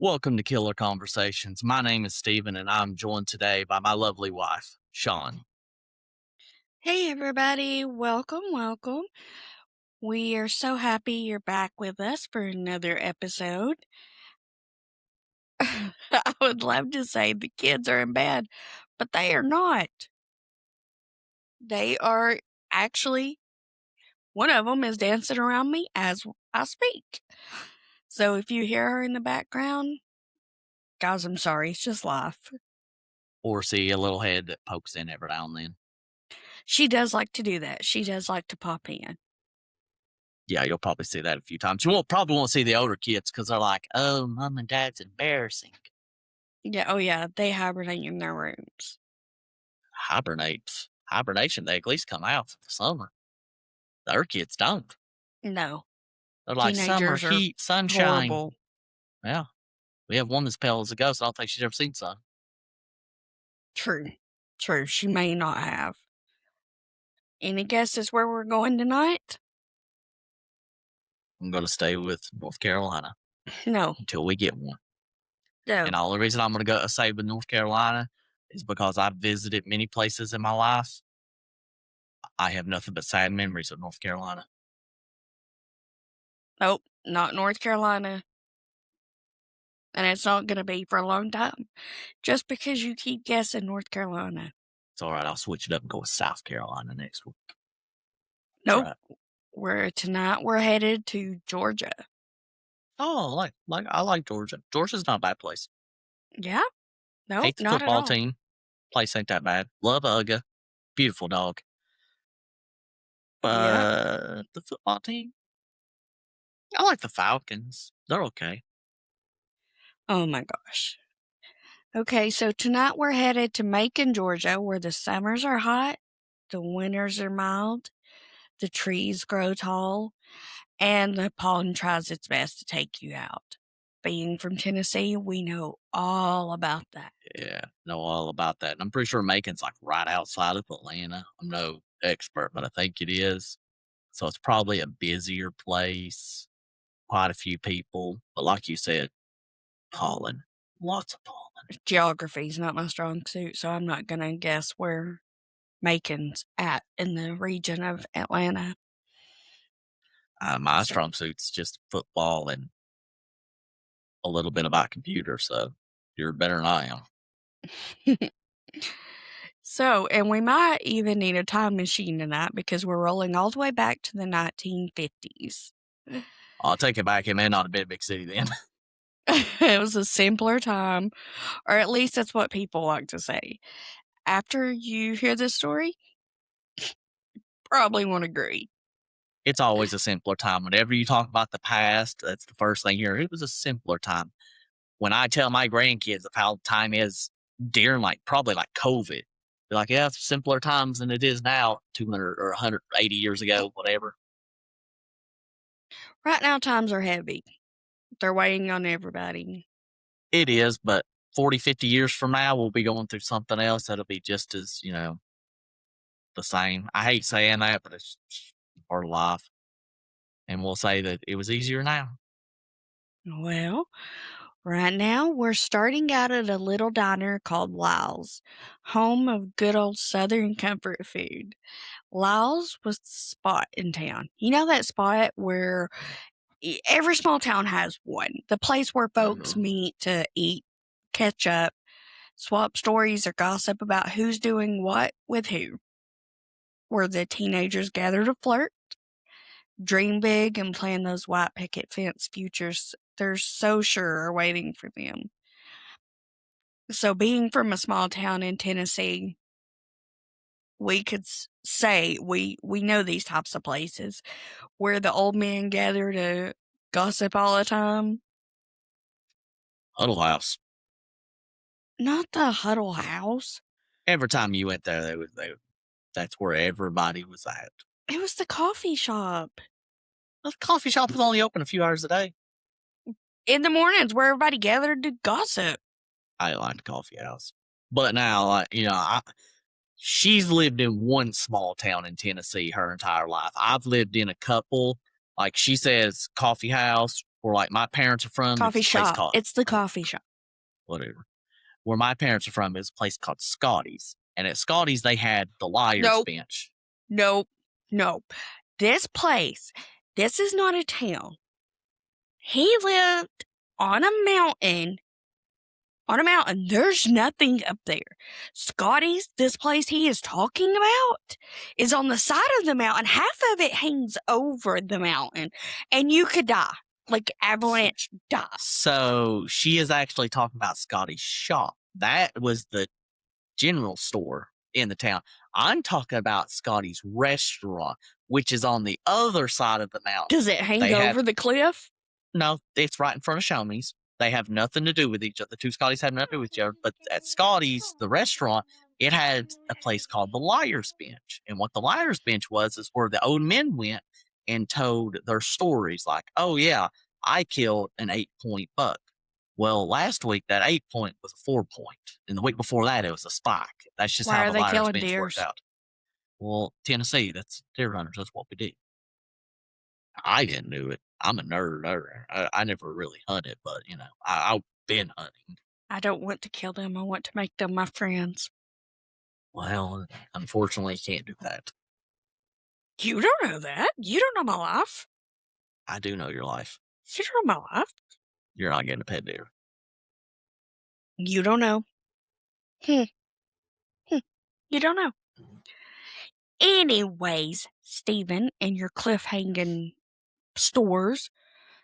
Welcome to Killer Conversations. My name is Stephen, and I'm joined today by my lovely wife, Sean. Hey, everybody. Welcome. We are so happy you're back with us for another episode. I would love to say the kids are in bed, but they are not. They are actually, one of them is dancing around me as I speak. So if you hear her in the background, guys, I'm sorry. It's just life. Or see a little head that pokes in every now and then. She does like to do that. She does like to pop in. Yeah, you'll probably see that a few times. Probably won't see the older kids because they're like, "Oh, mom and dad's embarrassing." Yeah, oh yeah, they hibernate in their rooms. Hibernation. They at least come out for the summer. The other kids don't. No, They're like summer teenagers are heat, sunshine. horrible. Yeah, we have one that's pale as a ghost. I don't think she's ever seen sun. True. She may not have. Any guesses where we're going tonight? I'm going to stay with North Carolina No. until we get one. No. And the only reason I'm going to go say with North Carolina is because I've visited many places in my life. I have nothing but sad memories of North Carolina. Nope. Not North Carolina. And it's not going to be for a long time. Just because you keep guessing North Carolina. It's all right. I'll switch it up and go with South Carolina next week. Nope. Right. Tonight we're headed to Georgia. Oh, I like Georgia. Georgia's not a bad place. Yeah? Nope, Hate the not at football all. team. Place ain't that bad. Love Uga. Beautiful dog. Yeah. But the football team, I like the Falcons. They're okay. Oh my gosh. Okay, so tonight we're headed to Macon, Georgia, where the summers are hot, the winters are mild, the trees grow tall, and the pollen tries its best to take you out. Being from Tennessee, we know all about that. Yeah, know all about that. And I'm pretty sure Macon's like right outside of Atlanta. I'm no expert, but I think it is. So it's probably a busier place, quite a few people. But like you said, pollen, lots of pollen. Geography is not my strong suit, so I'm not going to guess where Macon's at in the region of Atlanta. My So, strong suit's just football and a little bit about computers. So you're better than I am. and we might even need a time machine tonight because we're rolling all the way back to the 1950s. I'll take it back. It may not have been a big city then. It was a simpler time, or at least that's what people like to say. After you hear this story, probably won't agree. It's always a simpler time. Whenever you talk about the past, that's the first thing you hear. It was a simpler time. When I tell my grandkids of how time is during probably COVID, they're like, yeah, it's simpler times than it is now, 200 or 180 years ago, whatever. Right now, times are heavy. They're weighing on everybody. It is, but 40, 50 years from now, we'll be going through something else that'll be just as, the same. I hate saying that, but it's part of life. And we'll say that it was easier now. Well, right now we're starting out at a little diner called Lyles, home of good old Southern comfort food. Lyles was the spot in town. You know that spot where every small town has one. The place where folks meet to eat, catch up, swap stories, or gossip about who's doing what with who. Where the teenagers gather to flirt, dream big, and plan those white picket fence futures they're so sure are waiting for them. So, being from a small town in Tennessee, we could say we know these types of places where the old men gather to gossip all the time. Huddle House. Not the Huddle House. Every time you went there, that's where everybody was at. It was the coffee shop. The coffee shop was only open a few hours a day. In the mornings where everybody gathered to gossip. I like the coffee house. But now, she's lived in one small town in Tennessee her entire life. I've lived in a couple. Like she says, coffee house, where like my parents are from, it's Coffee a place shop. called It's the coffee shop. whatever. Where my parents are from is a place called Scotty's, and at Scotty's they had the Liars Nope. Bench. Nope. Nope. This place, this is not a town. He lived on a mountain. On a mountain. There's nothing up there. Scotty's, this place he is talking about, is on the side of the mountain. Half of it hangs over the mountain, and you could die. Like avalanche die. So she is actually talking about Scotty's shop. That was the general store in the town. I'm talking about Scotty's restaurant, which is on the other side of the mountain. Does it hang They have over the cliff? no, it's right in front of Shoney's. They have nothing to do with each other. The two Scotty's have nothing to do with each other. But at Scotty's, the restaurant, it had a place called the Liars Bench. And what the Liars Bench was is where the old men went and told their stories like, oh, yeah, I killed an 8-point buck. Well, last week that 8-point was a 4-point. And the week before that, it was a spike. That's just Why how are the they Liars killing Bench worked deers? out. Well, Tennessee, that's deer hunters. That's what we do. I didn't do it. I'm a nerd. I never really hunted, but I've been hunting. I don't want to kill them. I want to make them my friends. Well, unfortunately, you can't do that. You don't know that. You don't know my life. I do know your life. You don't know my life. You're not getting a pet deer. You don't know. You don't know. Anyways, Stephen, and your cliff-hanging stores.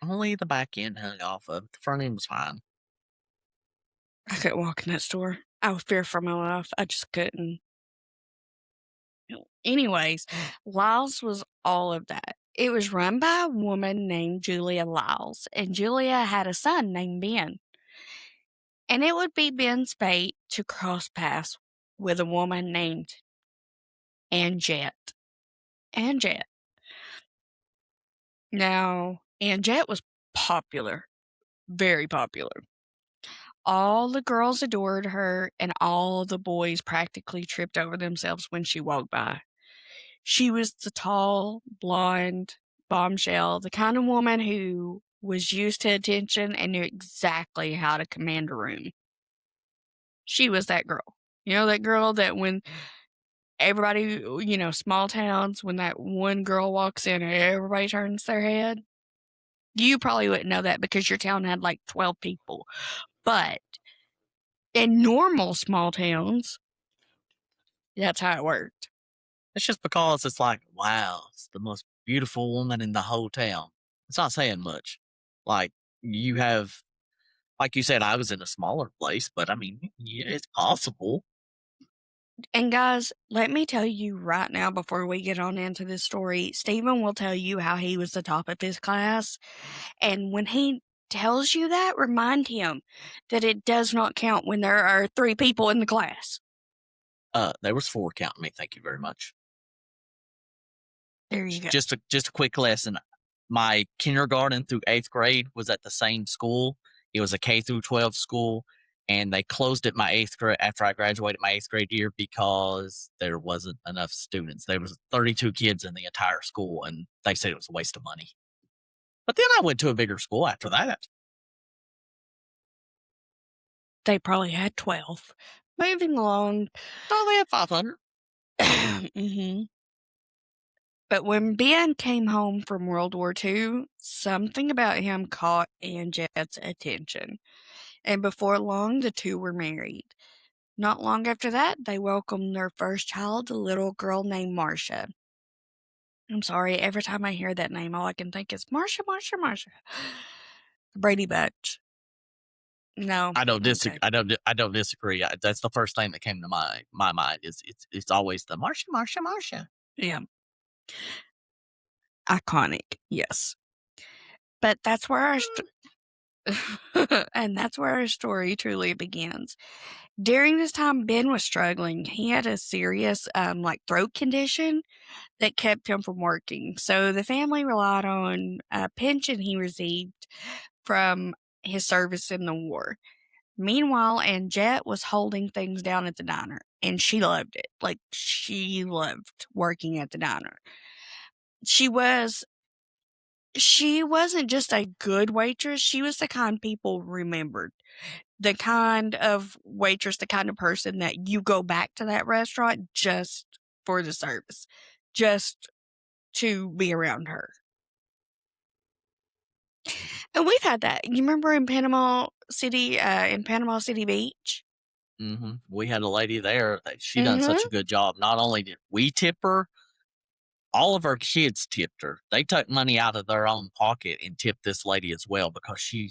Only the back end hung off of. The front end was fine. I couldn't walk in that store. I was feared for my life. I just couldn't. Anyways, Lyles was all of that. It was run by a woman named Julia Lyles, and Julia had a son named Ben. And it would be Ben's fate to cross paths with a woman named Anjett. Anjett. Now, Anjett was popular, very popular. All the girls adored her, and all the boys practically tripped over themselves when she walked by. She was the tall, blonde bombshell, the kind of woman who was used to attention and knew exactly how to command a room. She was that girl. You know, that girl that when everybody, small towns, when that one girl walks in, everybody turns their head? You probably wouldn't know that because your town had like 12 people. But in normal small towns, that's how it worked. It's just because it's like, wow, it's the most beautiful woman in the whole town. It's not saying much. Like, you have, like you said, I was in a smaller place, but I mean, yeah, it's possible. And guys, let me tell you right now before we get on into this story, Stephen will tell you how he was the top of his class. And when he tells you that, remind him that it does not count when there are 3 people in the class. There was 4 counting me. Thank you very much. There you go. Just a quick lesson. My kindergarten through 8th grade was at the same school. It was a K through 12 school, and they closed it my 8th grade after I graduated my 8th grade year because there wasn't enough students. There was 32 kids in the entire school, and they said it was a waste of money. But then I went to a bigger school after that. They probably had 12. Moving along. Oh, they had 500. Mm-hmm. But when Ben came home from World War II, something about him caught Anjett's attention. And before long, the two were married. Not long after that, they welcomed their first child, a little girl named Marcia. I'm sorry, every time I hear that name, all I can think is Marcia, Marcia, Marcia. Brady Bunch. No, I don't okay. I don't disagree. That's the first thing that came to my mind. Is it's always the Marcia, Marcia, Marcia. Yeah. Iconic, yes. But that's where our and that's where our story truly begins. During this time, Ben was struggling. He had a serious, throat condition that kept him from working. So the family relied on a pension he received from his service in the war. Meanwhile, Anjett was holding things down at the diner, and she loved it. Like, she loved working at the diner. She was She wasn't just a good waitress, she was the kind people remembered. The kind of waitress, the kind of person that you go back to that restaurant just for the service, just to be around her. And we've had that. You remember in Panama City Beach? We had a lady there that she done Mhm. such a good job. Not only did we tip her, all of her kids tipped her. They took money out of their own pocket and tipped this lady as well because she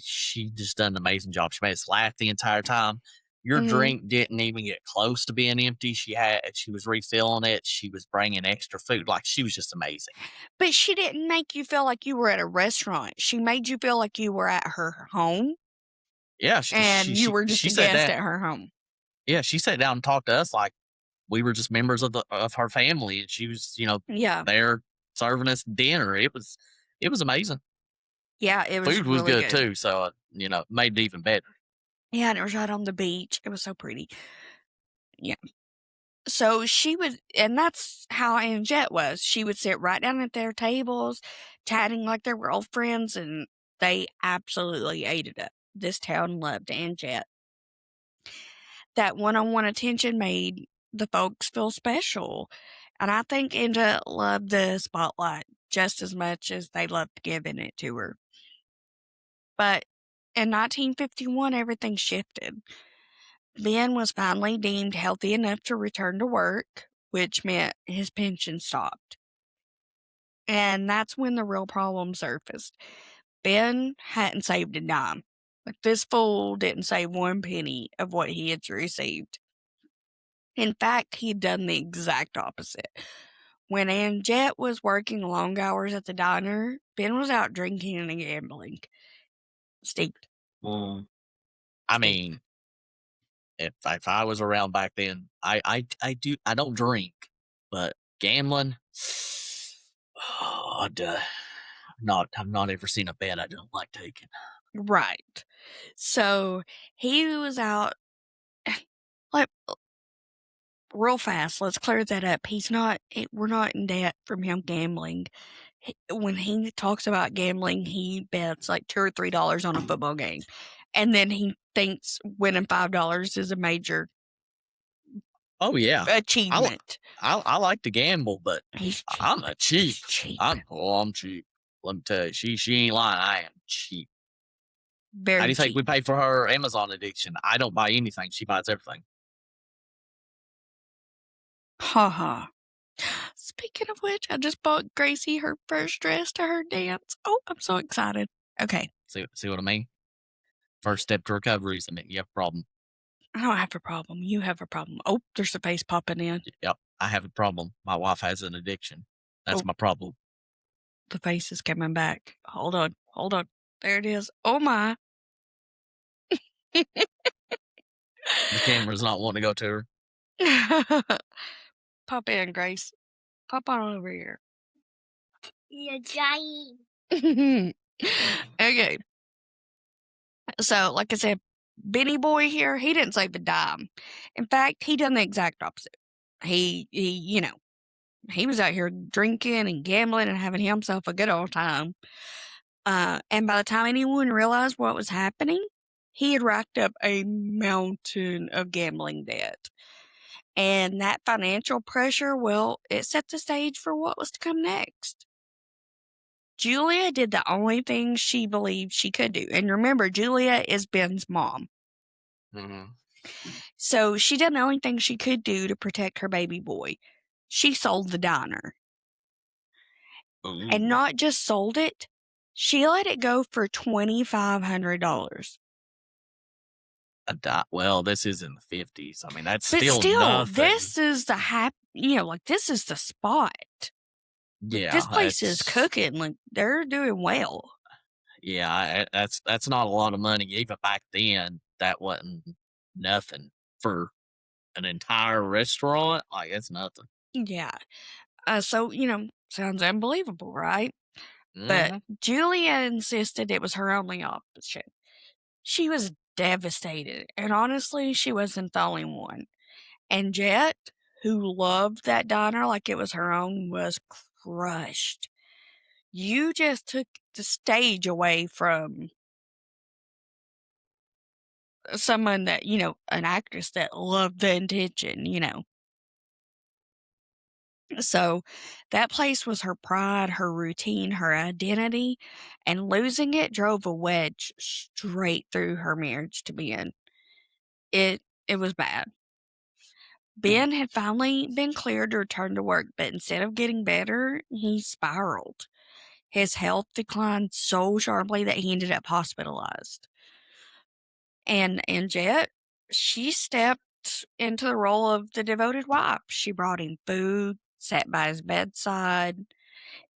just done an amazing job. She made us laugh the entire time. Your Mhm. drink didn't even get close to being empty. She was refilling it. She was bringing extra food. Like she was just amazing. But she didn't make you feel like you were at a restaurant. She made you feel like you were at her home Yeah, and you were just she a said guest that. at her home. Yeah, she sat down and talked to us like we were just members of her family, and she was, Yeah. there serving us dinner. It was amazing. Yeah, it was Food was really good good. too, so, made it even better. Yeah, and it was right on the beach. It was so pretty. Yeah. So she would, and that's how Anjett was. She would sit right down at their tables, chatting like they were old friends, and they absolutely ate it up. This town loved Anjett. That one-on-one attention made the folks feel special, and I think Anjett loved the spotlight just as much as they loved giving it to her. But in 1951, everything shifted. Ben was finally deemed healthy enough to return to work, which meant his pension stopped. And that's when the real problem surfaced. Ben hadn't saved a dime. Like, this fool didn't save one penny of what he had received. In fact, he'd done the exact opposite. When Anjett was working long hours at the diner, Ben was out drinking and gambling. Steve, Mm. I Steve. mean, if I was around back then, I don't drink, but gambling, oh, I've not ever seen a bet I don't like taking. Right. So he was out, like, real fast, let's clear that up. We're not in debt from him gambling. When he talks about gambling, he bets like $2 or $3 on a football game. And then he thinks winning $5 is a major Oh, yeah. I li achievement. I like to gamble, but He's cheap. I'm a cheap. He's cheap. I'm cheap. Let me tell you, she ain't lying, I am cheap. How do Very you think cheap. we pay for her Amazon addiction? I don't buy anything, she buys everything. Ha ha. Speaking of which, I just bought Gracie her first dress to her dance. Oh, I'm so excited. Okay. See what I mean? First step to recovery is admitting you have a problem. I don't have a problem. You have a problem. Oh, there's a face popping in. Yep, I have a problem. My wife has an addiction. Oh, That's my problem. the face is coming back. Hold on. Hold on. There it is. Oh my. The camera's not wanting to go to her. Pop in, Grace. Pop on over here. You're giant. Okay. So, like I said, Benny Boy here, he didn't save a dime. In fact, he done the exact opposite. He was out here drinking and gambling and having himself a good old time. And by the time anyone realized what was happening, he had racked up a mountain of gambling debt. And that financial pressure, well, it set the stage for what was to come next. Julia did the only thing she believed she could do. And remember, Julia is Ben's mom. Mhm. So she did the only thing she could do to protect her baby boy. She sold the diner. And Ooh. not just sold it, she let it go for $2,500. Well, this is in the 50s. I mean, that's But still still, nothing. this is this is the spot. Like, Yeah, this place is cooking. Like, they're doing well. yeah, that's not a lot of money. Even back then, that wasn't nothing for an entire restaurant. Like, it's nothing. Yeah. So, sounds unbelievable, right? But Mhm. Julia insisted it was her only option. She was devastated, and honestly, she wasn't the only one. And Jet, who loved that diner like it was her own, was crushed. You just took the stage away from someone that, an actress that loved the attention. So that place was her pride, her routine, her identity, and losing it drove a wedge straight through her marriage to Ben. It was bad. Ben had finally been cleared to return to work, but instead of getting better, he spiraled. His health declined so sharply that he ended up hospitalized. And Anjett, she stepped into the role of the devoted wife. She brought him food, sat by his bedside,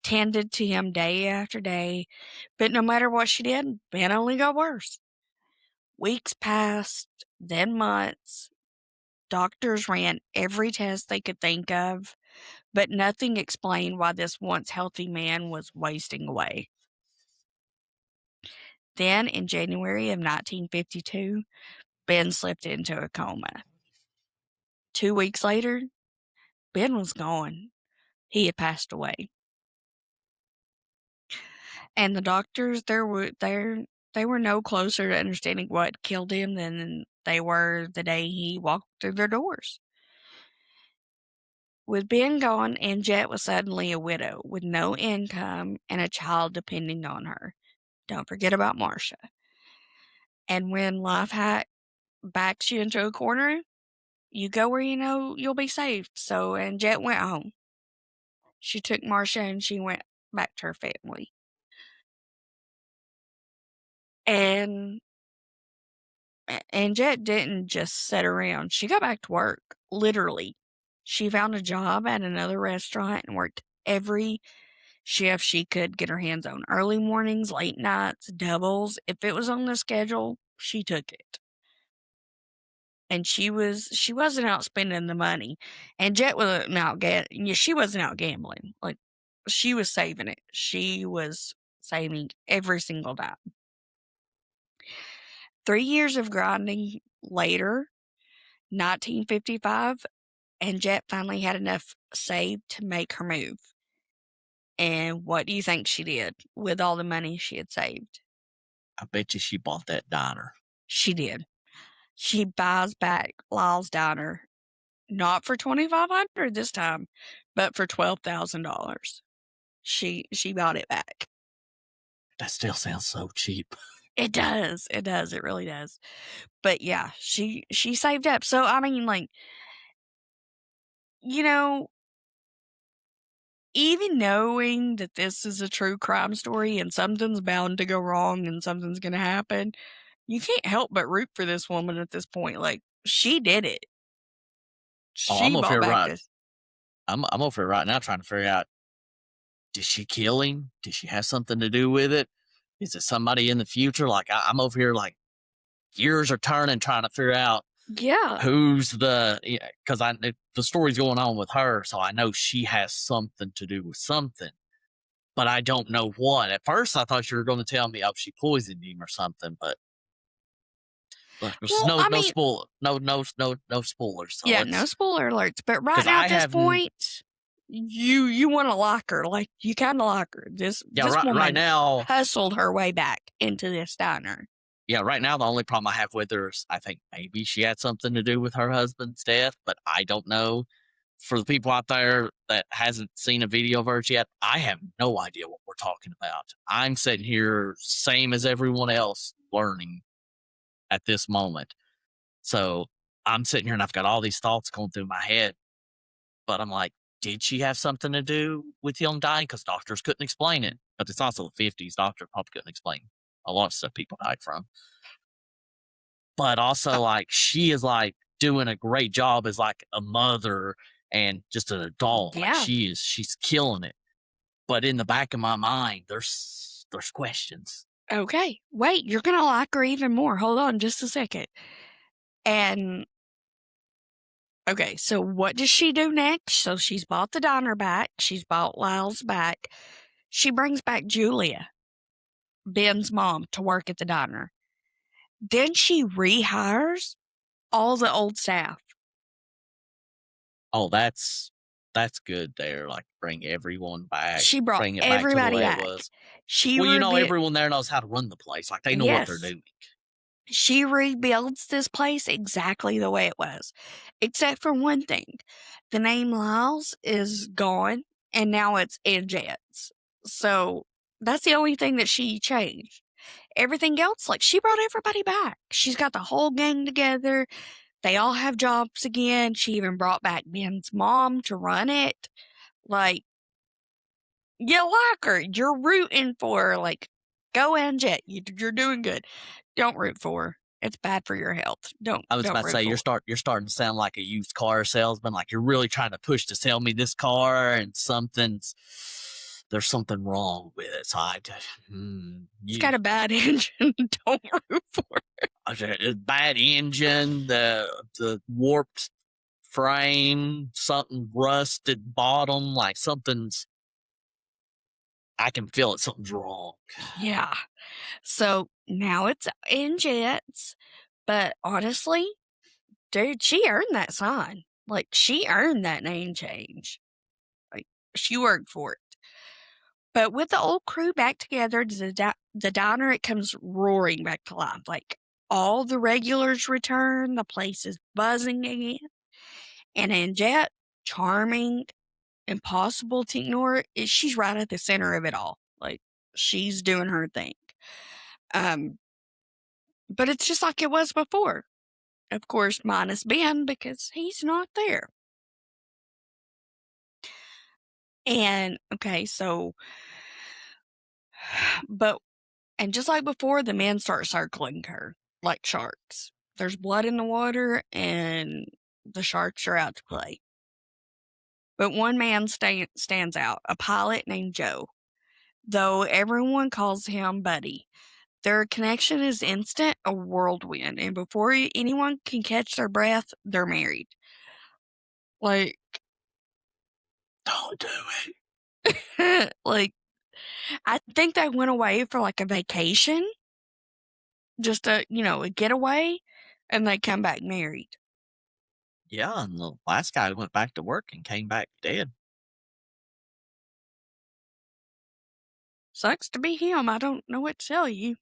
tended to him day after day. But no matter what she did, Ben only got worse. Weeks passed, then months. Doctors ran every test they could think of, but nothing explained why this once healthy man was wasting away. Then, in January of 1952, Ben slipped into a coma. 2 weeks later, Ben was gone. He had passed away. And the doctors, they were no closer to understanding what killed him than they were the day he walked through their doors. With Ben gone, Anjett was suddenly a widow with no income and a child depending on her. Don't forget about Marcia. And when life backs you into a corner, you go where you know you'll be safe. So Anjett went home. She took Marcia and she went back to her family. And Anjett didn't just sit around. She got back to work, literally. She found a job at another restaurant and worked every shift she could get her hands on. Early mornings, late nights, doubles. If it was on the schedule, she took it. And she wasn't out spending the money. And Jet wasn't she wasn't out gambling. Like, she was saving it. She was saving every single dime. 3 years of grinding later, 1955, and Jet finally had enough saved to make her move. And what do you think she did with all the money she had saved? I bet you she bought that diner. She did. She buys back Lyles Diner, not for $2,500 this time, but for $12,000. She bought it back. That still sounds so cheap. It does. It does. It really does. But yeah, she saved up. So I mean, like, even knowing that this is a true crime story and something's bound to go wrong and something's going to happen, you can't help but root for this woman at this point. Like, she did it. I'm She over bought here back this. I'm over here right now trying to figure out, did she kill him? Did she have something to do with it? Is it somebody in the future? Like, I'm over here, like, gears are turning trying to figure out Yeah. who's because the story's going on with her, so I know she has something to do with something, but I don't know what. At first, I thought you were going to tell me, oh, she poisoned him or something, but there's Well, I no mean, spoil, no spoilers. So yeah, no spoiler alerts. But right 'cause now I at this haven't. point, you want to like her. Like, you kind of like her. This Right woman now, hustled her way back into this diner. yeah, right now the only problem I have with her is I think maybe she had something to do with her husband's death, but I don't know. For the people out there that hasn't seen a video of hers yet, I have no idea what we're talking about. I'm sitting here, same as everyone else, learning at this moment. So I'm sitting here and I've got all these thoughts going through my head, but I'm like, did she have something to do with him dying? Because doctors couldn't explain it. But it's also the 50s. Doctors probably couldn't explain a lot of stuff people died from. But also, like, she is like doing a great job as like a mother and just an adult. Like, Yeah. she's killing it. But in the back of my mind, there's questions. Okay. Wait, you're going to like her even more. Hold on just a second. And okay, so what does she do next? So she's bought the diner back. She's bought Lyles back. She brings back Julia, Ben's mom, to work at the diner. Then she rehires all the old staff. Oh, that's That's good there, like, bring everyone back, She brought bring it back to the everybody way it back. was. She Well, rebuilt. everyone there knows how to run the place, like, they know what they're Yes. doing. She rebuilds this place exactly the way it was, except for one thing. The name Lyles is gone, and now it's Anjett's. So that's the only thing that she changed. Everything else, like, she brought everybody back. She's got the whole gang together. They all have jobs again. She even brought back Ben's mom to run it. Like, you like her. You're rooting for her. Like, go Anjett. You're doing good. Don't root for her. It's bad for your health. Don't I was about to root say, for her. you're starting to sound like a used car salesman, like, you're really trying to push to sell me this car, and there's something wrong with it, so It's got a bad engine. Don't root for her. a bad engine, the warped frame, something rusted bottom, like, I can feel it, something's wrong. Yeah. So now it's Anjett's, but honestly, dude, she earned that sign. Like, she earned that name change. Like, she worked for it. But with the old crew back together, the diner, it comes roaring back to life. Like, all the regulars return, the place is buzzing again. And Anjett, charming, impossible to ignore, she's right at the center of it all. Like, she's doing her thing. But it's just like it was before. Of course, minus Ben, because he's not there. And, okay, so, and just like before, the men start circling her like sharks. There's blood in the water, and the sharks are out to play. But one man stands out, a pilot named Joe, though everyone calls him Buddy. Their connection is instant, a whirlwind, and before anyone can catch their breath, they're married. Like, Don't do it. like, I think they went away for like a vacation, just a getaway, and they come back married. Yeah, and the last guy went back to work and came back dead. Sucks to be him. I don't know what to tell you.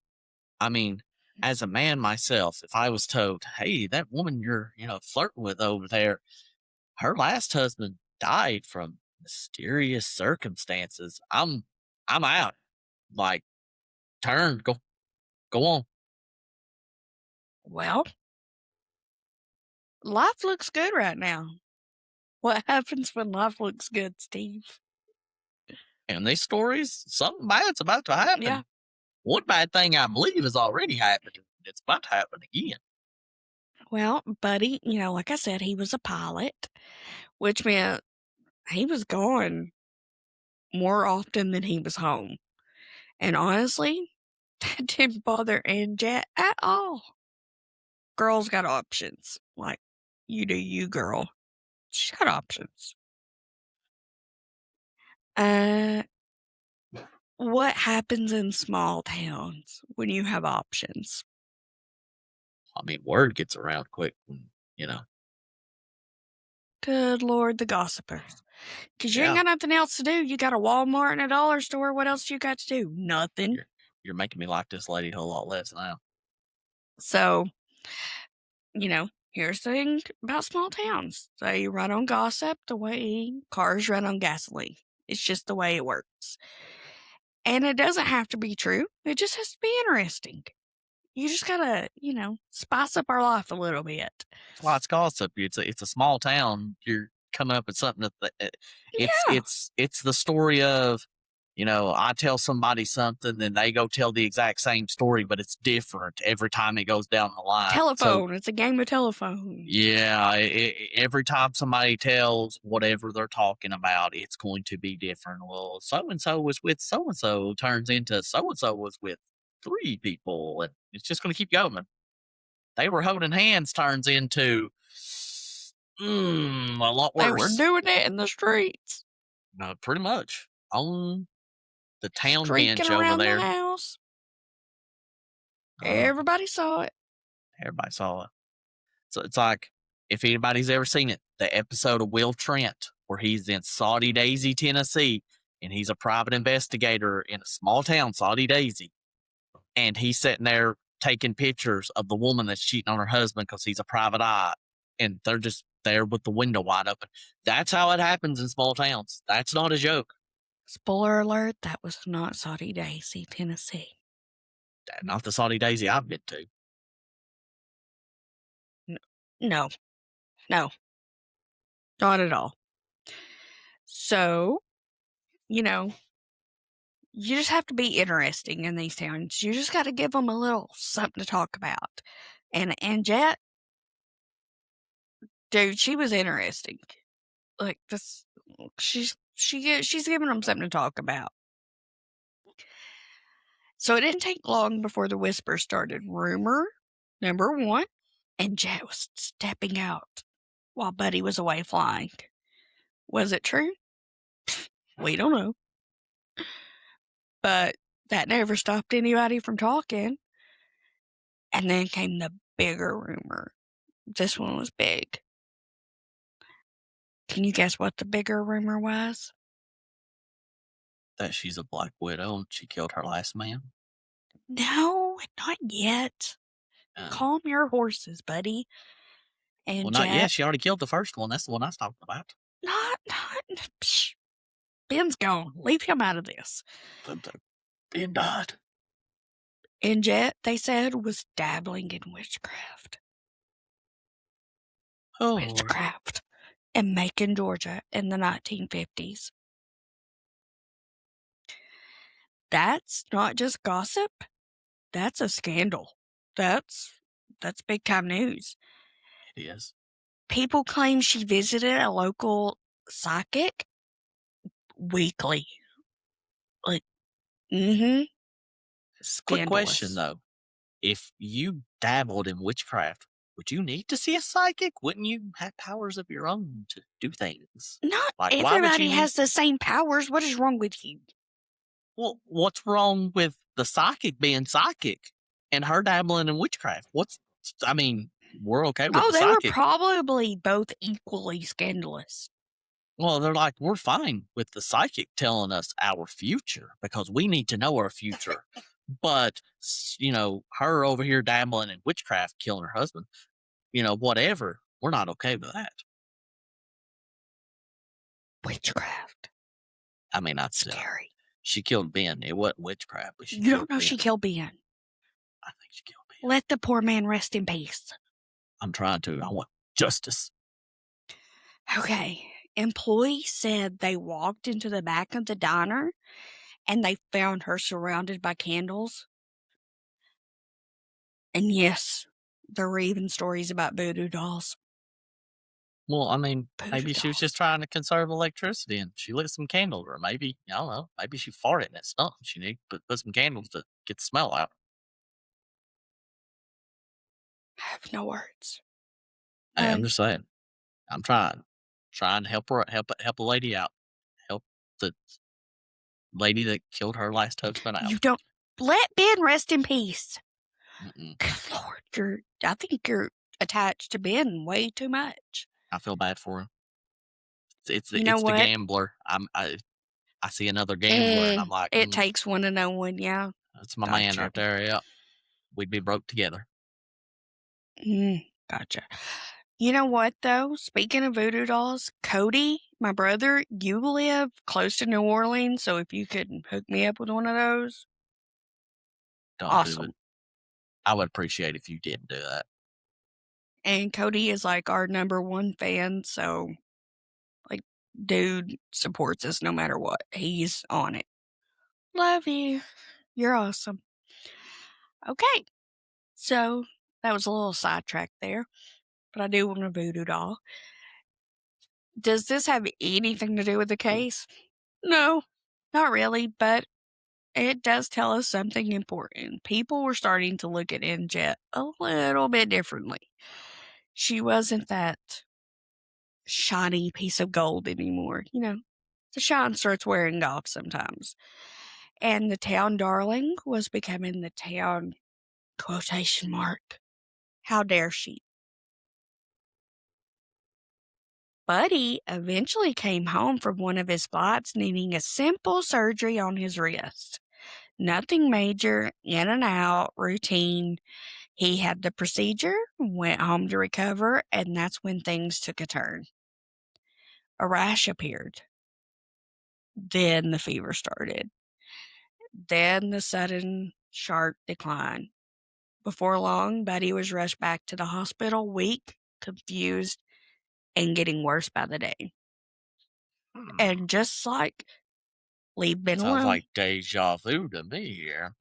I mean, as a man myself, if I was told, "Hey, that woman you're, flirting with over there, her last husband died from mysterious circumstances," I'm out. Like, turn, go on. Well, life looks good right now. What happens when life looks good, Steve? And these stories, something bad's about to happen. Yeah. One bad thing I believe has already happened. It's about to happen again. Well, Buddy, like I said, he was a pilot, which meant he was gone more often than he was home. And honestly, that didn't bother Anjett at all. Girl's got options. Like, you do you, girl. She's got options. What happens in small towns when you have options? I mean, word gets around quick when. Good Lord, the gossipers. Because you ain't Yeah. got nothing else to do. You got a Walmart and a dollar store. What else you got to do? Nothing. You're making me like this lady a whole lot less now. So, here's the thing about small towns. They run on gossip the way cars run on gasoline. It's just the way it works. And it doesn't have to be true. It just has to be interesting. You just gotta, spice up our life a little bit. That's why it's gossip. It's a small town. You're coming up with something it's the story of, I tell somebody something, then they go tell the exact same story, but it's different every time it goes down the line. Telephone. It's a game of telephone. Yeah, every time somebody tells whatever they're talking about, it's going to be different. Well, so and so was with so and so turns into so and so was with 3 people, and it's just going to keep going. They were holding hands turns into a lot worse. They were doing it in the streets. No, pretty much on the town Streaking bench around over there. the house. Everybody saw it. Everybody saw it. So it's like, if anybody's ever seen it, the episode of Will Trent where he's in Saudi Daisy, Tennessee, and he's a private investigator in a small town, Saudi Daisy, and he's sitting there taking pictures of the woman that's cheating on her husband because he's a private eye, and they're just there with the window wide open. That's how it happens in small towns. That's not a joke. Spoiler alert, that was not Saudi Daisy, Tennessee. Not the Saudi Daisy I've been to. No, not at all. So, you just have to be interesting in these towns. You just got to give them a little something to talk about. And Anjett, dude, she was interesting. Like this, she's giving them something to talk about. So it didn't take long before the whisper started. Rumor number one, Anjett was stepping out while Buddy was away flying. Was it true? We don't know. But that never stopped anybody from talking. And then came the bigger rumor. This one was big. Can you guess what the bigger rumor was? That she's a Black Widow and she killed her last man. No, not yet. Calm your horses, buddy. And well, not yet. She already killed the first one. That's the one I was talking about. Not. Psh, Ben's gone. Leave him out of this. Ben died. Anjett, they said, was dabbling in witchcraft. Oh, witchcraft in Macon, Georgia in the 1950s. That's not just gossip. That's a scandal. That's big time news. It is. People claim she visited a local psychic weekly. Like, Scandalous. Quick question though. If you dabbled in witchcraft, would you need to see a psychic? Wouldn't you have powers of your own to do things? Not everybody has the same powers. What is wrong with you? Well, what's wrong with the psychic being psychic and her dabbling in witchcraft? We're okay with the psychic. Oh, they were probably both equally scandalous. Well, they're like, we're fine with the psychic telling us our future because we need to know our future. But, her over here dabbling in witchcraft, killing her husband, whatever, we're not okay with that. Witchcraft. That's scary. She killed Ben. It wasn't witchcraft. But you don't know Ben. She killed Ben. I think she killed Ben. Let the poor man rest in peace. I'm trying to. I want justice. Okay. Employees said they walked into the back of the diner and they found her surrounded by candles. And yes, there were even stories about voodoo dolls. Well, maybe she was just trying to conserve electricity and she lit some candles, or maybe, I don't know, maybe she farted and it stunk. She needed to put some candles to get the smell out. I have no words. Hey, I'm just saying. I'm trying to help a lady out. Help the lady that killed her last husband out. You don't let Ben rest in peace. Mm-mm. Good Lord, I think you're attached to Ben way too much. I feel bad for him. It's the gambler. I see another gambler and I'm like, it takes one to know one. Yeah, that's my man right there. Yeah, we'd be broke together. Gotcha. You know what, though? Speaking of voodoo dolls, Cody, my brother, you live close to New Orleans, so if you could hook me up with one of those, awesome. Do it. I would appreciate if you didn't do that. And Cody is like our number one fan, so dude supports us no matter what. He's on it. Love you. You're awesome. Okay. So that was a little sidetrack there, but I do want a voodoo doll. Does this have anything to do with the case? No, not really, but it does tell us something important. People were starting to look at Anjett a little bit differently. She wasn't that shiny piece of gold anymore. The shine starts wearing off sometimes. And the town darling was becoming the town quotation mark. How dare she? Buddy eventually came home from one of his flights needing a simple surgery on his wrist. Nothing major, in and out, routine. He had the procedure, went home to recover, and that's when things took a turn. A rash appeared. Then the fever started. Then the sudden, sharp decline. Before long, Buddy was rushed back to the hospital, weak, confused, and getting worse by the day. And just like leave Ben Sounds alone. like deja vu to me here.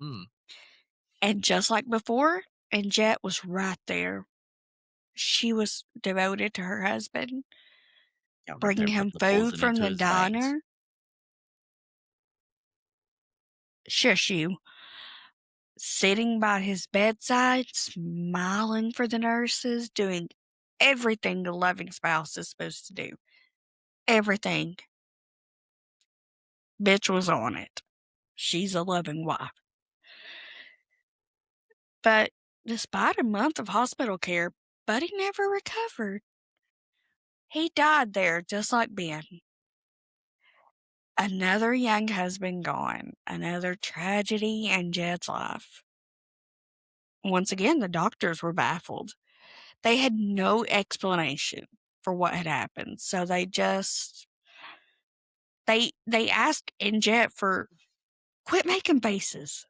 And just like before, Anjett was right there. She was devoted to her husband, Yeah, right bringing there, him put the food poison from into the his veins. diner. Shush you. Sitting by his bedside, smiling for the nurses, doing everything a loving spouse is supposed to do. Everything. Bitch was on it. She's a loving wife. But despite a month of hospital care, Buddy never recovered. He died there just like Ben. Another young husband gone. Another tragedy in Jed's life. Once again, the doctors were baffled. They had no explanation for what had happened. So they just they asked Anjett for quit making faces.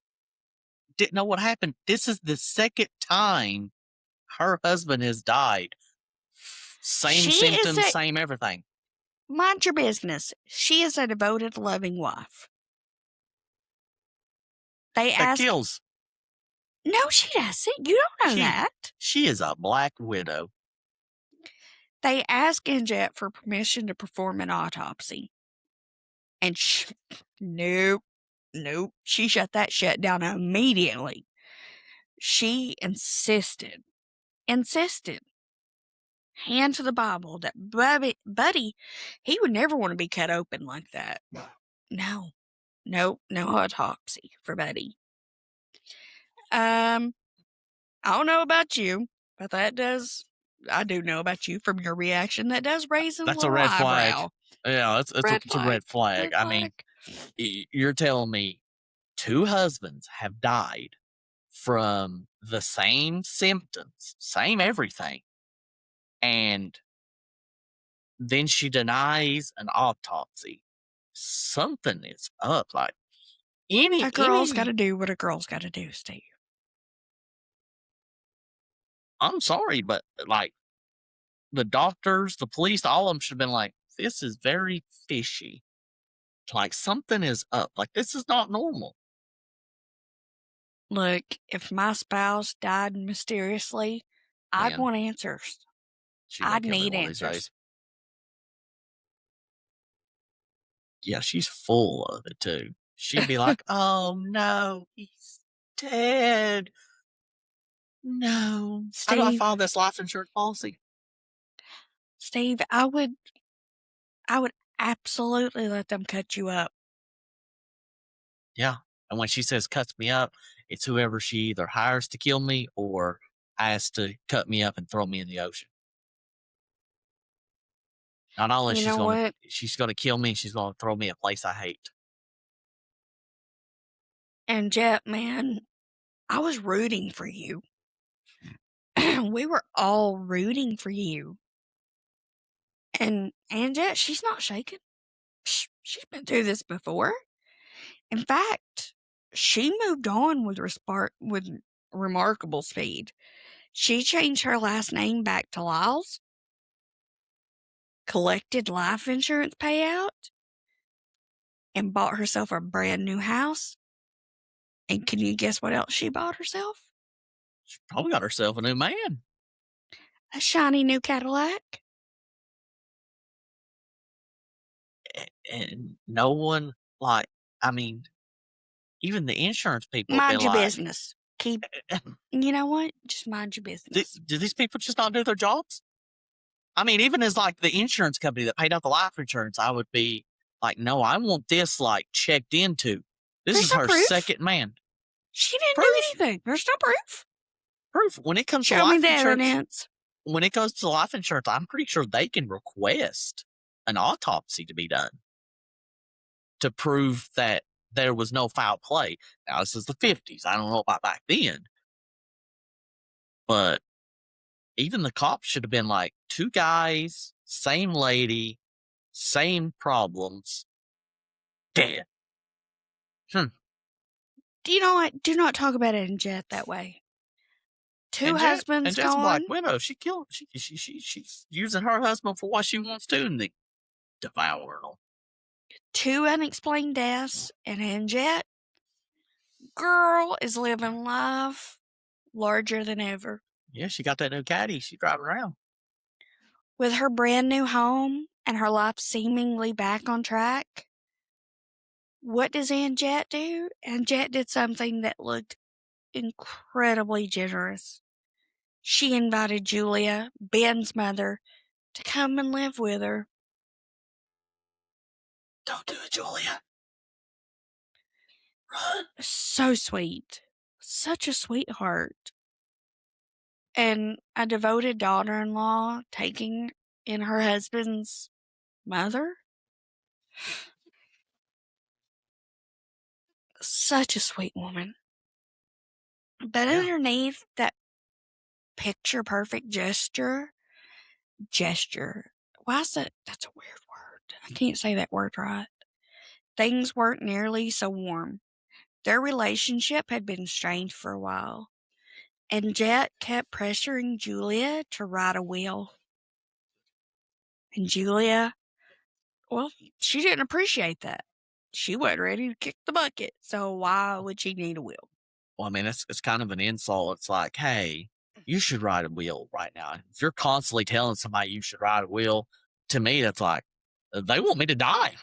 Didn't know what happened. This is the second time her husband has died. Same symptoms, same everything. Mind your business. She is a devoted, loving wife. They That asked. kills. No, she doesn't. You don't know that. She is a black widow. They asked Anjett for permission to perform an autopsy. And nope. She shut that shit down immediately. She insisted, hand to the Bible, that Buddy, he would never want to be cut open like that. No autopsy for Buddy. I don't know about you, but I do know about you from your reaction. That does raise a little red flag. eyebrow. Yeah, it's a red flag. I mean, you're telling me 2 husbands have died from the same symptoms, same everything, and then she denies an autopsy. Something is up. Like A girl's got to do what a girl's got to do, Steve. I'm sorry, but like the doctors, the police, all of them should have been like, this is very fishy. Like something is up. Like this is not normal. Look, if my spouse died mysteriously, I'd want answers. I'd need answers. Yeah, she's full of it too. She'd be like, oh no, he's dead. No. Steve, How do I file this life insurance policy? Steve, I would absolutely let them cut you up. Yeah. And when she says cuts me up, it's whoever she either hires to kill me or has to cut me up and throw me in the ocean. Not only she's gonna kill me, she's gonna throw me a place I hate. And Jet, man, I was rooting for you. We were all rooting for you. And Anjett, she's not shaken. She's been through this before. In fact, she moved on with remarkable speed. She changed her last name back to Lyles, collected life insurance payout, and bought herself a brand new house. And can you guess what else she bought herself? She probably got herself a new man. A shiny new Cadillac. And no one, like, I mean, even the insurance people mind your business. You know what? Just mind your business. Do these people just not do their jobs? I mean, even as like the insurance company that paid out the life insurance, I would be like, no, I want this like checked into. This is her second man. She didn't do anything. There's no proof. When it comes to life me the insurance, evidence. when it goes to life insurance, I'm pretty sure they can request an autopsy to be done to prove that there was no foul play. Now, this is the 50s. I don't know about back then, but even the cops should have been like, two guys, same lady, same problems, dead. Do you know what? Do not talk about Anjett that way. Two And husbands Jet's a Black gone. Widow. She killed. She's using her husband for what she wants to, and they devour him. Two unexplained deaths, and Anjett, girl, is living life larger than ever. Yeah, she got that new caddy. She's driving around. With her brand new home and her life seemingly back on track, what does Anjett do? Anjett did something that looked incredibly generous. She invited Julia, Ben's mother, to come and live with her. Don't do it, Julia. Run. So sweet. Such a sweetheart. And a devoted daughter-in-law taking in her husband's mother? Such a sweet woman. But Yeah. underneath that picture-perfect gesture, why is that? That's a weird word. I can't say that word right. Things weren't nearly so warm. Their relationship had been strained for a while, and Jet kept pressuring Julia to write a will. And Julia, well, she didn't appreciate that. She wasn't ready to kick the bucket, so why would she need a will? Well, I mean, it's kind of an insult. It's like, hey, you should write a will right now. If you're constantly telling somebody you should write a will, to me, that's like, they want me to die.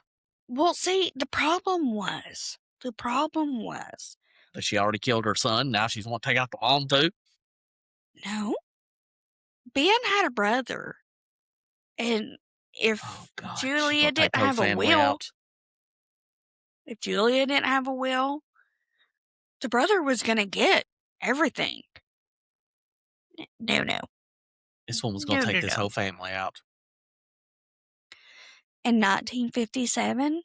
Well, see, the problem was That she already killed her son. Now she's want to take out the mom too. no, Ben had a brother, and if Oh God, she's Julia gonna take didn't the whole have a family will, out. if Julia didn't have a will, the brother was going to get everything. No. This one was gonna take this whole family out. In 1957,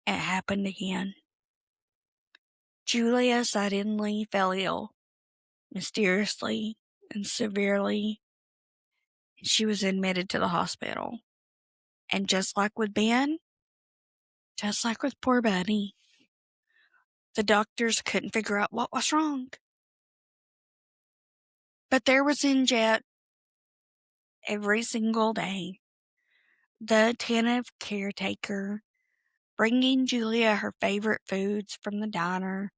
it happened again. Julia suddenly fell ill, mysteriously and severely. She was admitted to the hospital. And just like with Ben, just like with poor Buddy, the doctors couldn't figure out what was wrong. But there was Anjett every single day, the attentive caretaker, bringing Julia her favorite foods from the diner,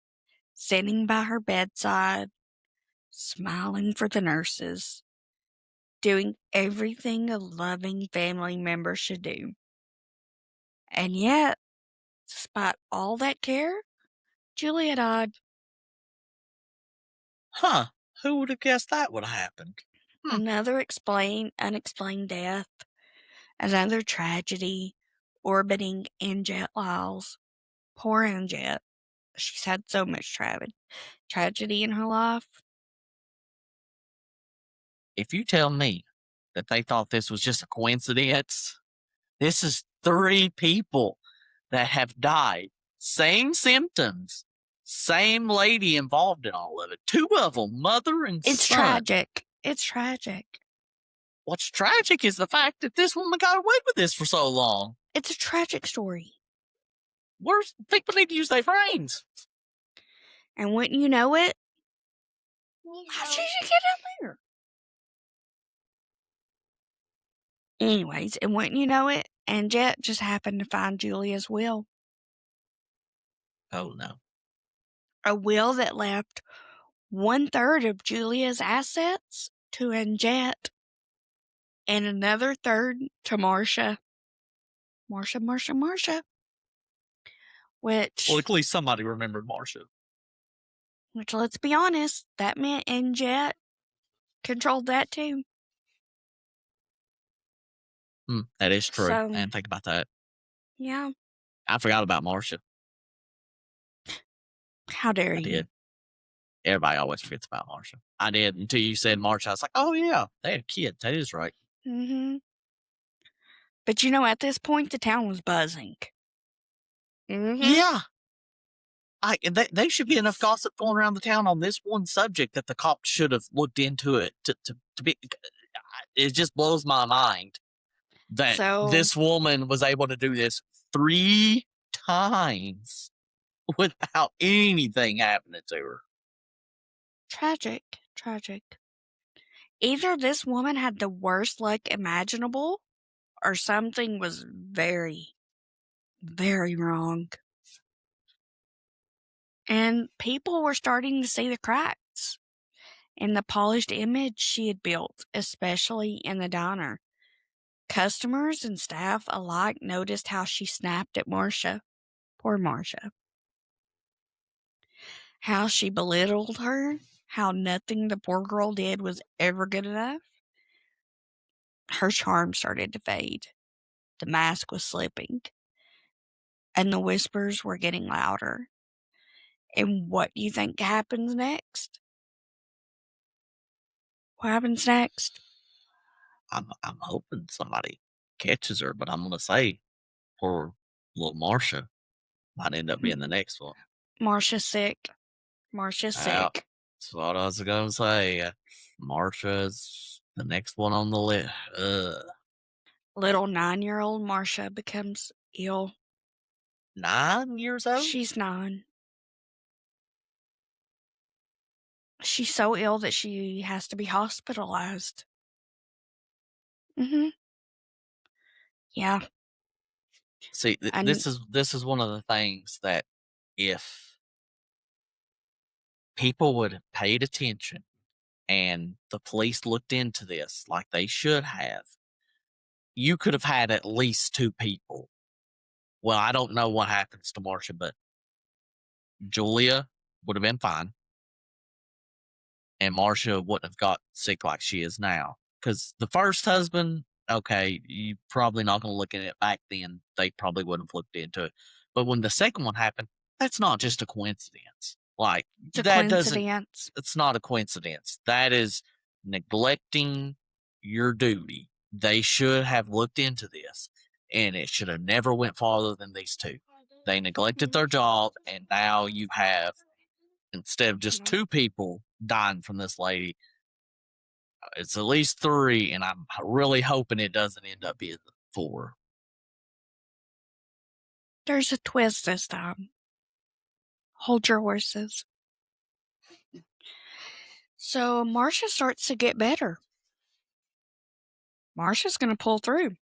sitting by her bedside, smiling for the nurses, doing everything a loving family member should do. And yet, despite all that care, Julia died. Huh? Who would have guessed that would have happened? Another unexplained death, another tragedy orbiting Anjett Lyles. Poor Anjett. She's had so much tragedy in her life. If you tell me that they thought this was just a coincidence, this is 3 people that have died. Same symptoms. Same lady involved in all of it. 2 of them, mother and It's son. tragic. It's tragic. What's tragic is the fact that this woman got away with this for so long. It's a tragic story. People need to use their brains. And wouldn't you know it? How did you get up there? Anyways, and wouldn't you know it? Anjett just happened to find Julia's will. Oh, no. A will that left 1/3 of Julia's assets to Anjett and another third to Marcia. Marcia. Which, Well, at least somebody remembered Marcia. which, let's be honest, that meant Anjett controlled that too. That is true. So, I didn't think about that. Yeah. I forgot about Marcia. How dare I you? did. Everybody always forgets about Marsha. I did until you said Marsha. I was like, oh, yeah, they had kids. That is right. Mm-hmm. But you know, at this point, the town was buzzing. Mm-hmm. Yeah. They should be enough gossip going around the town on this one subject that the cops should have looked into it to be. It just blows my mind that this woman was able to do this 3 times without anything happening to her. Tragic. Either this woman had the worst luck imaginable, or something was very, very wrong. And people were starting to see the cracks in the polished image she had built, especially in the diner. Customers and staff alike noticed how she snapped at Marcia. Poor Marcia. How she belittled her. How nothing the poor girl did was ever good enough. Her charm started to fade. The mask was slipping. And the whispers were getting louder. And what do you think happens next? What happens next? I'm hoping somebody catches her, but I'm gonna say poor little Marsha might end up being the next one. Marcia's sick. That's what I was gonna say. Marsha's the next one on the list. Little 9-year-old Marcia becomes ill. 9 years old? She's 9. She's so ill that she has to be hospitalized. Mm-hmm. Yeah. See, this is one of the things that if people would have paid attention and the police looked into this like they should have, you could have had at least 2 people. Well, I don't know what happens to Marsha, but Julia would have been fine, and Marsha wouldn't have got sick like she is now. Because the first husband, okay, you probably not going to look at it back then. They probably wouldn't have looked into it. But when the second one happened, that's not just a coincidence. Like, It's a that coincidence. it's not a coincidence. That is neglecting your duty. They should have looked into this, and it should have never went farther than these 2. They neglected their job, and now you have, instead of just 2 people dying from this lady, it's at least 3, and I'm really hoping it doesn't end up being 4. There's a twist this time. Hold your horses. So Marcia starts to get better. Marcia's going to pull through.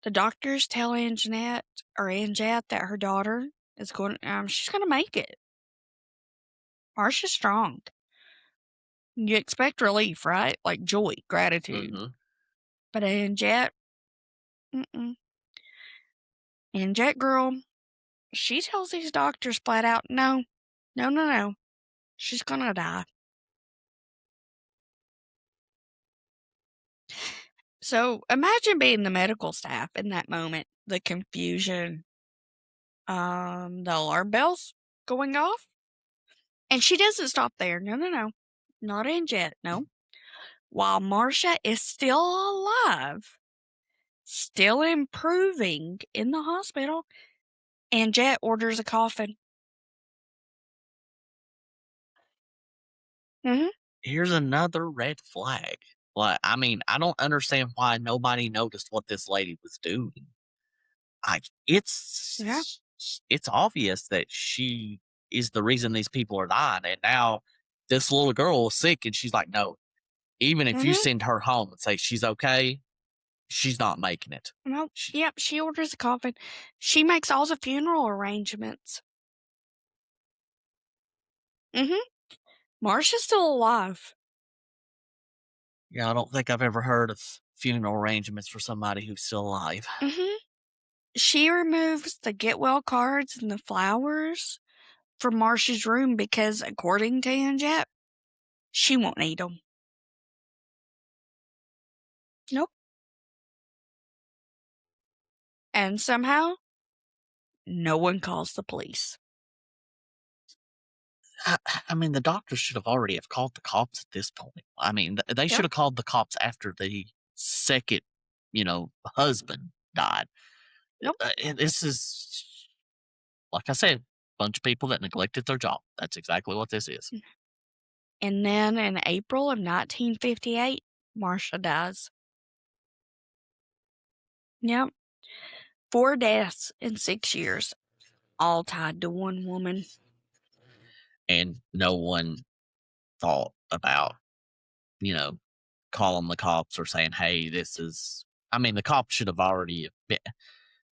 The doctors tell Anjett that her daughter is going. She's going to make it. Marcia's strong. You expect relief, right? Like joy, gratitude. Mm-hmm. But Anjett, Anjett girl, she tells these doctors flat out, no. She's going to die. So imagine being the medical staff in that moment. The confusion, the alarm bells going off. And she doesn't stop there. No. Not Anjett, no. While Marcia is still alive, still improving in the hospital, Anjett orders a coffin. Mm-hmm. Here's another red flag. Like, I mean, I don't understand why nobody noticed what this lady was doing. Like, it's obvious that she is the reason these people are dying, and now this little girl is sick, and she's like, no. Even if you send her home and say she's okay, she's not making it. Nope. Yep, she orders a coffin. She makes all the funeral arrangements. Mm-hmm. Marcia's still alive. Yeah, I don't think I've ever heard of funeral arrangements for somebody who's still alive. Mm-hmm. She removes the get well cards and the flowers from Marcia's room because, according to Anjett, she won't need them. Nope. And somehow, no one calls the police. I I mean, the doctor should have already have called the cops at this point. I mean, they should Yep. have called the cops after the second, husband died. Yep. And this is, like I said, bunch of people that neglected their job. That's exactly what this is. And then in April of 1958, Marcia dies. Yep. 4 deaths in 6 years, all tied to one woman. And no one thought about, you know, calling the cops or saying, "Hey, this is." I mean, the cops should have already been.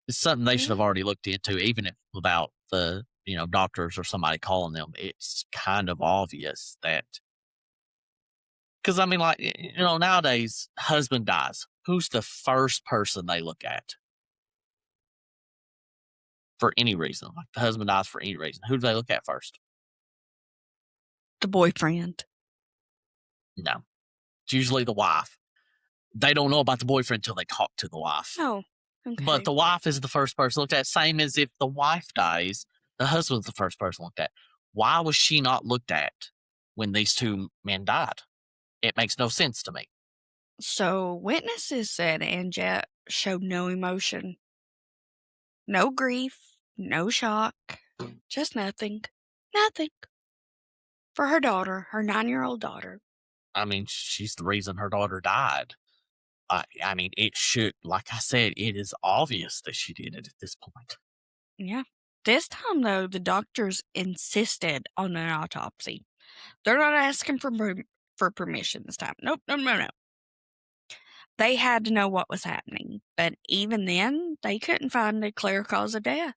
It's something they should Yeah. have already looked into, even if without the doctors or somebody calling them. It's kind of obvious that because I mean, like nowadays, husband dies. Who's the first person they look at for any reason? Like the husband dies for any reason. Who do they look at first? The boyfriend. No, it's usually the wife. They don't know about the boyfriend until they talk to the wife. Oh, But okay. the wife is the first person looked at. Same as if the wife dies, the husband's the first person looked at. Why was she not looked at when these two men died? It makes no sense to me. So witnesses said Anjett showed no emotion, no grief, no shock, just nothing. Nothing. For her daughter, her 9-year-old daughter. I mean, she's the reason her daughter died. I mean, it should, like I said, it is obvious that she did it at this point. Yeah. This time, though, the doctors insisted on an autopsy. They're not asking for permission this time. Nope, no, no, no. They had to know what was happening, but even then, they couldn't find a clear cause of death.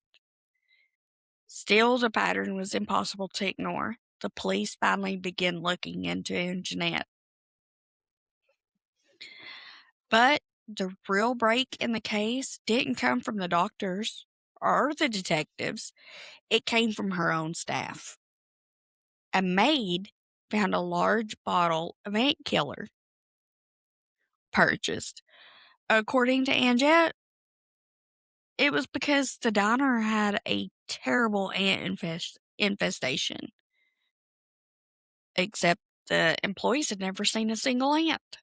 Still, the pattern was impossible to ignore. The police finally began looking into Anjett. But the real break in the case didn't come from the doctors or the detectives. It came from her own staff. A maid found a large bottle of ant killer purchased. According to Anjett, it was because the diner had a terrible ant infestation. Except the employees had never seen a single ant.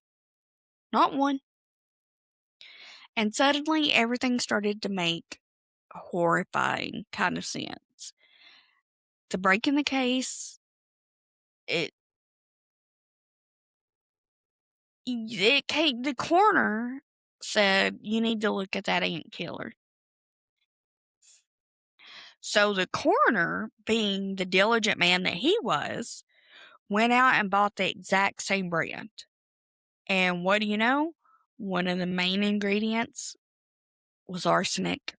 Not one. And suddenly everything started to make a horrifying kind of sense. To break in the case, it came, the coroner said, you need to look at that ant killer. So the coroner, being the diligent man that he was, went out and bought the exact same brand. And what do you know? One of the main ingredients was arsenic.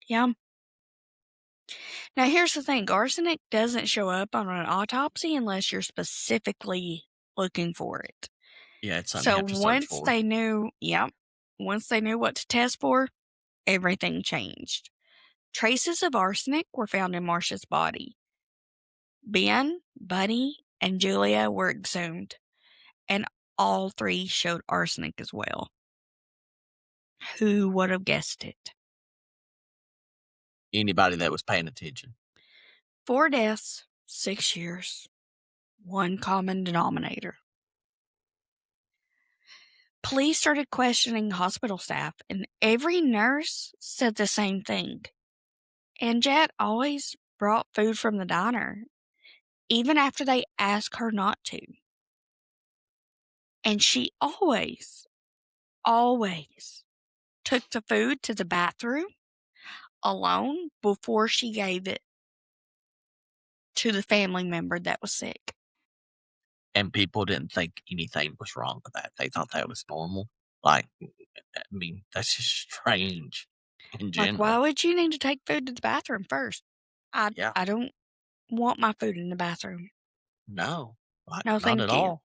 Yeah. Now, here's the thing, arsenic doesn't show up on an autopsy unless you're specifically looking for it. Yeah, it's something you So have to search once for. they knew, once they knew what to test for, everything changed. Traces of arsenic were found in Marcia's body. Ben, Buddy, and Julia were exhumed, and all 3 showed arsenic as well. Who would have guessed it? Anybody that was paying attention. 4 deaths, 6 years, one common denominator. Police started questioning hospital staff, and every nurse said the same thing. Anjett always brought food from the diner, even after they asked her not to. And she always took the food to the bathroom alone before she gave it to the family member that was sick. And people didn't think anything was wrong with that. They thought that was normal. Like, I mean, that's just strange in Like, why general. would you need to take food to the bathroom first? Yeah. I don't want my food in the bathroom. No, like, No, not at thank you. all.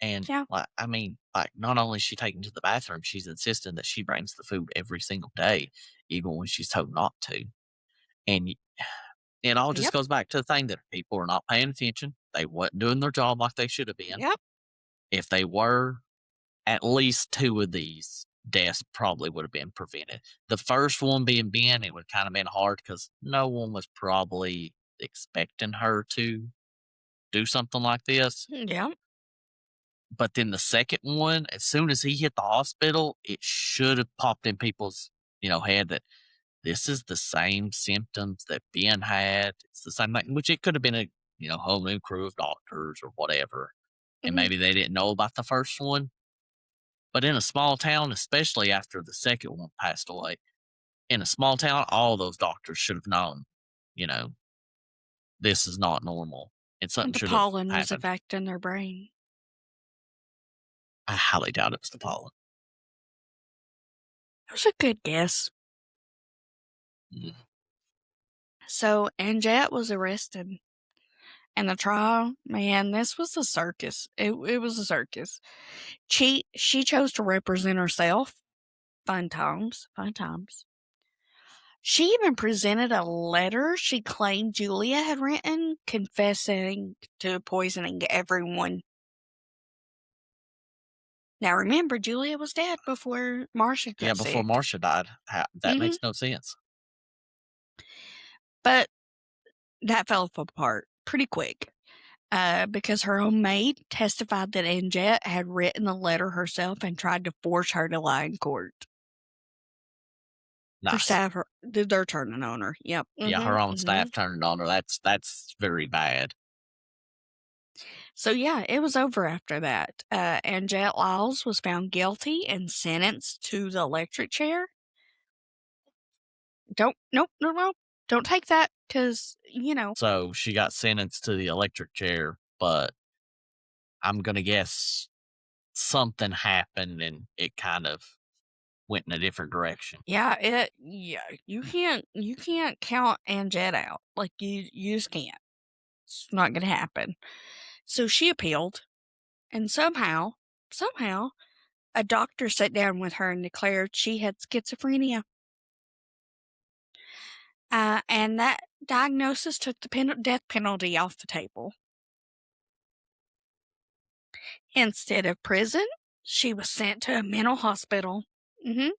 And, Yeah. like, I mean, like, not only is she taking to the bathroom, she's insisting that she brings the food every single day, even when she's told not to. And it all just Yep. goes back to the thing that people are not paying attention. They wasn't doing their job like they should have been. Yep. If they were, at least 2 of these deaths probably would have been prevented. The first one being Ben, it would kind of been hard because no one was probably expecting her to do something like this. Yeah. But then the second one, as soon as he hit the hospital, it should have popped in people's, head that this is the same symptoms that Ben had. It's the same thing, which it could have been a, whole new crew of doctors or whatever. And Mhm. maybe they didn't know about the first one. But in a small town, especially after the second one passed away, in a small town, all those doctors should have known, you know, this is not normal and something The should have pollen was happened. affecting their brain. I highly doubt it was the pollen. It was a good guess. Mm. So Anjett was arrested. And the trial, man, this was a circus. It was a circus. She chose to represent herself. Fun times, fun times. She even presented a letter she claimed Julia had written confessing to poisoning everyone. Now remember, Julia was dead before Marcia Yeah, got before sick. Marcia died. That hmm makes no sense. But that fell apart pretty quick. Because her own maid testified that Anjett had written the letter herself and tried to force her to lie in court. Her Nice. staff, they're turning on her. Yep. Yeah, her own Mm-hmm. staff turned on her. That's very bad. So yeah, it was over after that. Anjett Lyles was found guilty and sentenced to the electric chair. Nope, no, don't take that because So she got sentenced to the electric chair, but I'm gonna guess something happened and it kind of went in a different direction. yeah, you can't count Anjett out like you just can't. It's not gonna happen. So she appealed, and somehow, a doctor sat down with her and declared she had schizophrenia. And that diagnosis took the death penalty off the table. Instead of prison, she was sent to a mental hospital. Mm-hmm.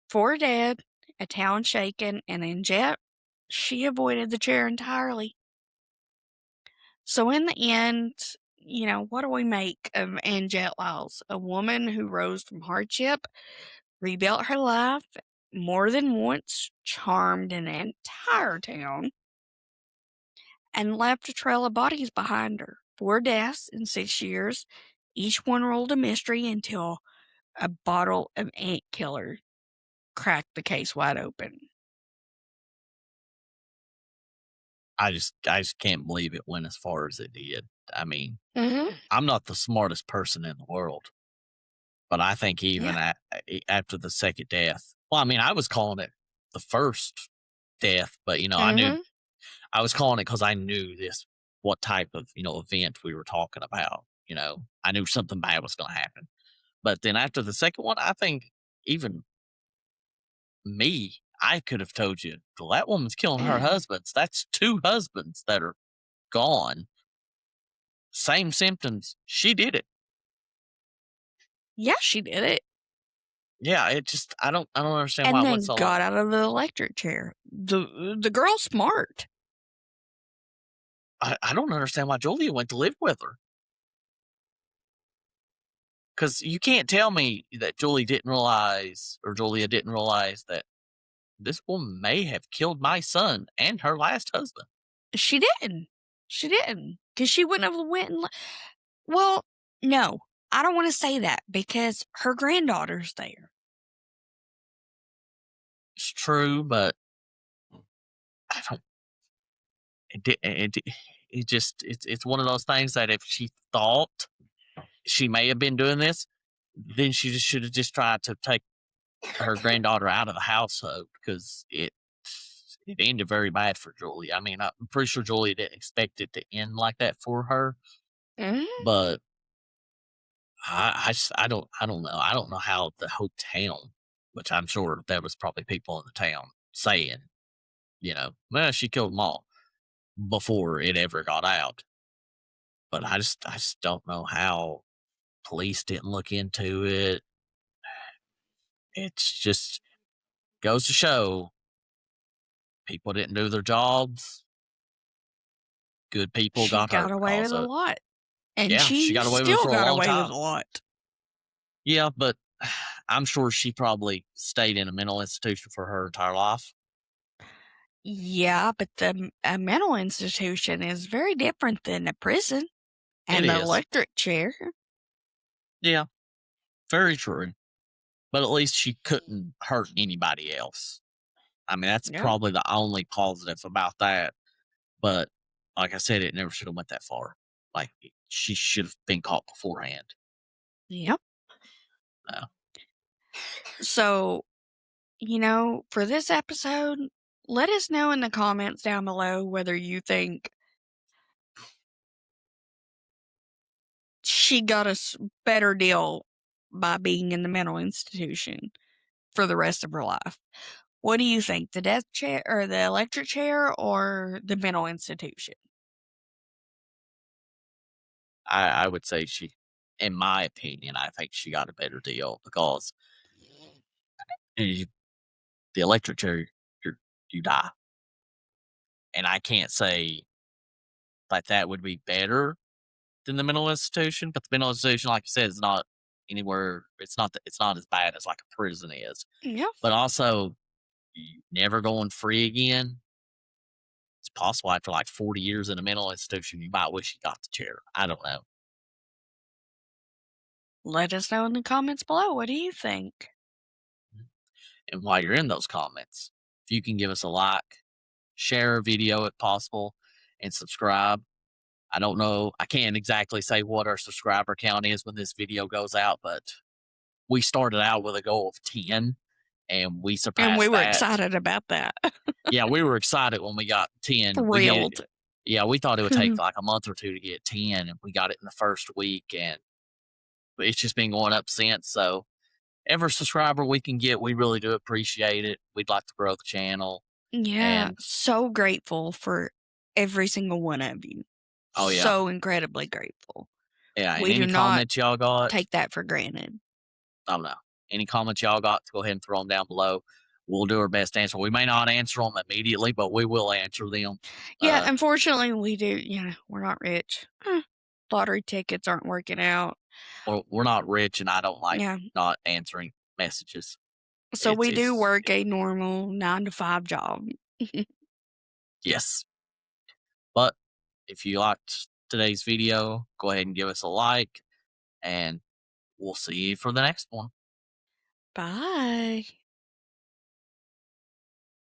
4 dead, a town shaken, and in jet, she avoided the chair entirely. So in the end, what do we make of Anjett Lyles? A woman who rose from hardship, rebuilt her life more than once, charmed an entire town, and left a trail of bodies behind her. 4 deaths in 6 years. Each one rolled a mystery until a bottle of ant killer cracked the case wide open. I just can't believe it went as far as it did. I mean, Mm-hmm. I'm not the smartest person in the world, but I think even Yeah. after the second death, well, I mean, I was calling it the first death, but Mm-hmm. I was calling it because I knew what type of event we were talking about. I knew something bad was going to happen. But then after the second one, I think even me, I could have told you, well, that woman's killing her husbands. That's 2 husbands that are gone. Same symptoms. She did it. Yeah, she did it. Yeah, I don't understand why And it went then so long. got out of the electric chair. The girl's smart. I don't understand why Julia went to live with her. Because you can't tell me that Julia didn't realize that this woman may have killed my son and her last husband. She didn't. She didn't. Because she wouldn't have went and well, no. I don't want to say that because her granddaughter's there. It's true, but I don't. It's one of those things that if she thought she may have been doing this, then she just should have just tried to take her granddaughter out of the household because it ended very bad for Julie. I mean, I'm pretty sure Julie didn't expect it to end like that for her, Mhm. but I don't know. I don't know how the whole town, which I'm sure there was probably people in the town saying, well, she killed them all before it ever got out. But I just don't know how police didn't look into it. It's just goes to show people didn't do their jobs. Good people She got got hurt away because with a of it. lot, and Yeah, she she got away with it still for a got long away with a time. lot. Yeah, but I'm sure she probably stayed in a mental institution for her entire life. Yeah, but a mental institution is very different than a prison It and the is. electric chair. Yeah, very true. But at least she couldn't hurt anybody else. I mean, that's Yep. probably the only positive about that. But like I said, it never should have went that far. Like she should have been caught beforehand. Yep. No. So, for this episode, let us know in the comments down below whether you think she got a better deal by being in the mental institution for the rest of her life. What do you think? The death chair or the electric chair or the mental institution? I would say she, in my opinion, I think she got a better deal because you, the electric chair, you die. And I can't say that would be better than the mental institution, but the mental institution, like you said, is not anywhere. It's not as bad as like a prison is. Yeah. But also, you never going free again. It's possible after like 40 years in a mental institution, you might wish you got the chair. I don't know. Let us know in the comments below. What do you think? And while you're in those comments, if you can give us a like, share a video if possible, and subscribe. I don't know. I can't exactly say what our subscriber count is when this video goes out, but we started out with a goal of 10 and we And we surpassed were that. excited about that. Yeah, we were excited when we got 10. We get Thrilled. Yeah, we thought it would take like a month or two to get 10, and we got it in the first week, and it's just been going up since. So every subscriber we can get, we really do appreciate it. We'd like to grow the channel. Yeah, And so grateful for every single one of you. oh yeah. So incredibly grateful. Yeah, and We do any not comments y'all got, take that for granted. I don't know. Any comments y'all got, go ahead and throw them down below. We'll do our best to answer. We may not answer them immediately, but we will answer them. Yeah, unfortunately, we do. Yeah, we're not rich. Lottery tickets aren't working out. We're not rich, and I don't like Yeah. not answering messages. So we do work a normal 9-to-5 job. Yes. But if you liked today's video, go ahead and give us a like, and we'll see you for the next one. Bye.